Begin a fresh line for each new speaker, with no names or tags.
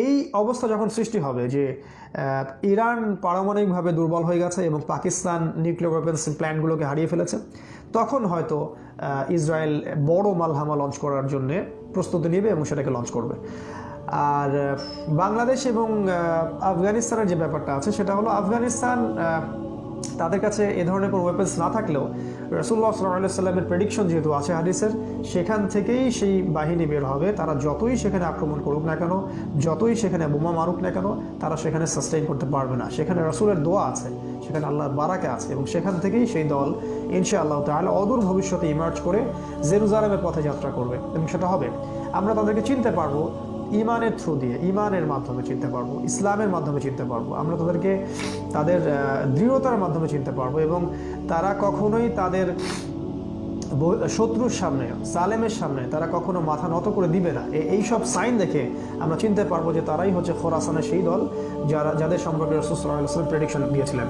এই অবস্থা যখন সৃষ্টি হবে যে ইরান পারমাণবিকভাবে দুর্বল হয়ে গেছে এবং পাকিস্তান নিউক্লিয়ার ওয়েপন্স প্ল্যানগুলোকে হারিয়ে ফেলেছে, তখন হয়তো ইসরায়েল বড় মালহামা লঞ্চ করার জন্য প্রস্তুতি নেবে এবং সেটাকে লঞ্চ করবে। আর বাংলাদেশ এবং আফগানিস্তানের যে ব্যাপারটা আছে সেটা হলো, আফগানিস্তান তাদের কাছে এ ধরনের কোনো ওয়েপন্স না থাকলেও রাসূলুল্লাহ সাল্লাল্লাহু আলাইহি সাল্লামের প্রেডিকশন যেহেতু আছে হাদিসের, সেখান থেকেই সেই বাহিনী বের হবে। তারা যতই সেখানে আক্রমণ করুক না কেন, যতই সেখানে বোমা মারুক না কেন, তারা সেখানে সাস্টেইন করতে পারবে না। সেখানে রাসূলের দোয়া আছে, সেখানে আল্লাহর বারাকা আছে, এবং সেখান থেকেই সেই দল ইনশাআল্লাহ তাআলা অদূর ভবিষ্যতে ইমার্জ করে জেরুজালেমের পথে যাত্রা করবে, এবং সেটা হবে। আমরা তাদেরকে চিনতে পারবো ইমানের থ্রু দিয়ে, ইমানের মাধ্যমে চিনতে পারবো, ইসলামের মাধ্যমে চিনতে পারবো। আমরা তাদেরকে তাদের দৃঢ়তার মাধ্যমে চিনতে পারবো, এবং তারা কখনোই তাদের শত্রুর সামনে, জালেমের সামনে তারা কখনো মাথা নত করে দিবে না। এই সব সাইন দেখে আমরা চিনতে পারবো যে তারাই হচ্ছে খোরাসানের সেই দল যাদের সম্পর্কে রাসূল সাল্লাল্লাহু আলাইহি ওয়াসাল্লাম প্রেডিকশন দিয়েছিলেন।